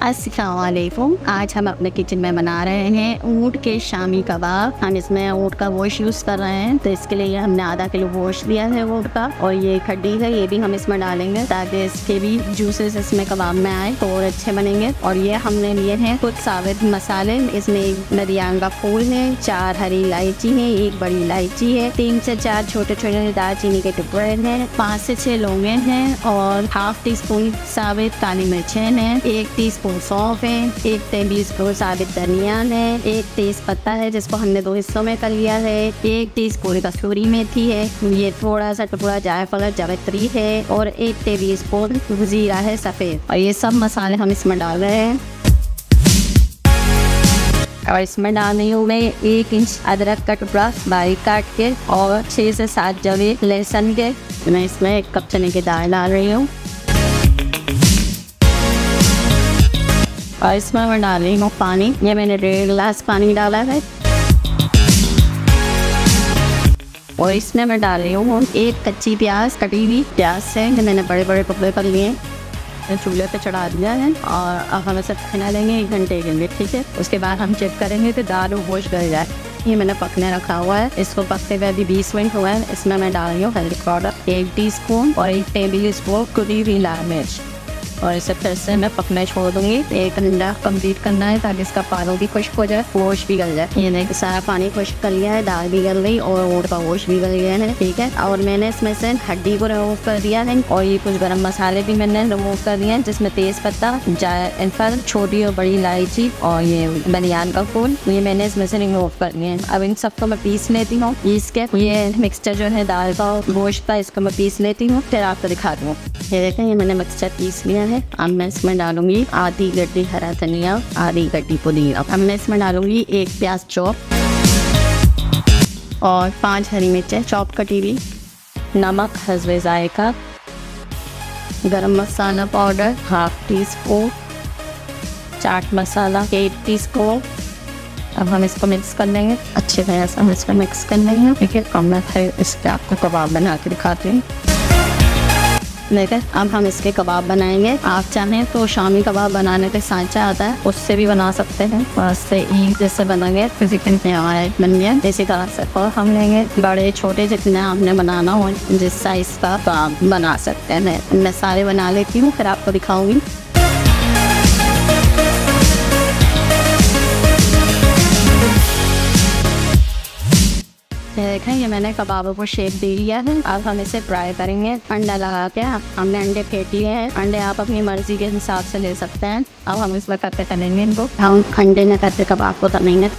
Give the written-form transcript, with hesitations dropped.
अस्सलाम वालेकुम। आज हम अपने किचन में बना रहे हैं ऊँट के शामी कबाब। हम इसमें ऊँट का गोश्त यूज़ कर रहे हैं, तो इसके लिए हमने आधा किलो गोश्त लिया है ऊँट का, और ये खड्डी है, ये भी हम इसमें डालेंगे ताकि इसके भी जूसेस इसमें कबाब में आए तो और अच्छे बनेंगे। और ये हमने लिए हैं कुछ साबित मसाले, इसमें नदियान का फूल है, 4 हरी इलायची है, 1 बड़ी इलायची है, 3 से 4 छोटे छोटे दालचीनी के टुकड़े हैं, 5 से 6 लौंगे हैं, और हाफ टी स्पून साबित काली मिर्चें हैं, 1 टीस्पून सौंफ है, 1 टेबल स्पून साबित धनिया है, 1 तेज पत्ता है जिसको हमने 2 हिस्सों में कर लिया है, 1 टीस्पून कसूरी मेथी है, ये थोड़ा सा टुकड़ा जायफल जावित्री है, और 1 टेबल स्पून जीरा है सफ़ेद। और ये सब मसाले हम इसमें डाल रहे हैं। और इसमें डाल रही हूँ मैं 1 इंच अदरक का टुकड़ा बारीक काट के, और 6 से 7 जवे लहसुन के। मैं इसमें 1 कप चने की दाल डाल रही हूँ, और इसमें मैं डाल रही हूँ पानी। ये मैंने 1.5 गिलास पानी डाला है। और इसमें मैं डाल रही हूँ 1 कच्ची प्याज, कटी हुई प्याज से मैंने बड़े बड़े टुकड़े कर लिए, चूल्हे पे चढ़ा दिया है। और अब हम इसे पकना लेंगे 1 घंटे के लिए, ठीक है। उसके बाद हम चेक करेंगे तो दाल और गोश्त गल जाए। ये मैंने पकने रखा हुआ है, इसको पकते हुए अभी 20 मिनट हुआ है। इसमें मैं डाल रही हूँ हल्दी पाउडर 1 टीस्पून और 1 टेबल स्पून कुटी हुई लाल मिर्च, और इसे फिर से मैं पकने छोड़ दूंगी। 1 घंटा कंप्लीट करना है ताकि इसका पानी भी खुश्क हो जाए, गोश्त भी गल जाए। ये देखिए सारा पानी खुश्क कर लिया है, दाल भी गल गई और ऊँट का गोश्त भी गल गया है, ठीक है। और मैंने इसमें से हड्डी को रिमूव कर दिया है, और ये कुछ गरम मसाले भी मैंने रिमूव कर दिए हैं, जिसमें तेज पत्ता, जायफल, छोटी और बड़ी इलायची और ये बनियान का फूल, ये मैंने इसमें से रिमूव कर दिए हैं। अब इन सबको मैं पीस लेती हूँ। इसके ये मिक्सचर जो है दाल का गोश्त का, इसको मैं पीस लेती हूँ, फिर आपको दिखाती हूँ। ये देखें, ये मैंने मिक्सचर पीस लिया है। अब मैं इसमें डालूंगी आधी गड्डी हरा धनिया, आधी गड्डी पुदीना। अब मैं इसमें डालूंगी 1 प्याज चॉप और 5 हरी मिर्चें चॉप कटी हुई, नमक हस्बे जायका, गरम मसाला powder half teaspoon, chaat masala 1 teaspoon. अब हम इसको मिक्स कर लेंगे अच्छे तरह से, हम इसको मिक्स कर लेंगे, ठीक है। अब मैं फिर इसके आपको कबाब बना के दिखाती हूँ। देखिए अब हम इसके कबाब बनाएंगे। आप चाहें तो शामी कबाब बनाने के सांचा आता है, उससे भी बना सकते हैं, उससे ईद जैसे बनाएंगे तो चिकन बन गया इसी तरह से। और हम लेंगे बड़े छोटे जितने आपने बनाना हो, जिस साइज़ का तो आप बना सकते हैं। मैं सारे बना लेती हूँ, फिर आपको दिखाऊंगी। देखें ये मैंने कबाबों को शेप दे दिया है। अब हम इसे फ्राई करेंगे अंडा लगा के। हमने अंडे फेंट लिए हैं, अंडे आप अपनी मर्जी के हिसाब से ले सकते हैं। अब हम इसमें करते तलेंगे इनको, हम अंडे में करते कबाब को तलेंगे।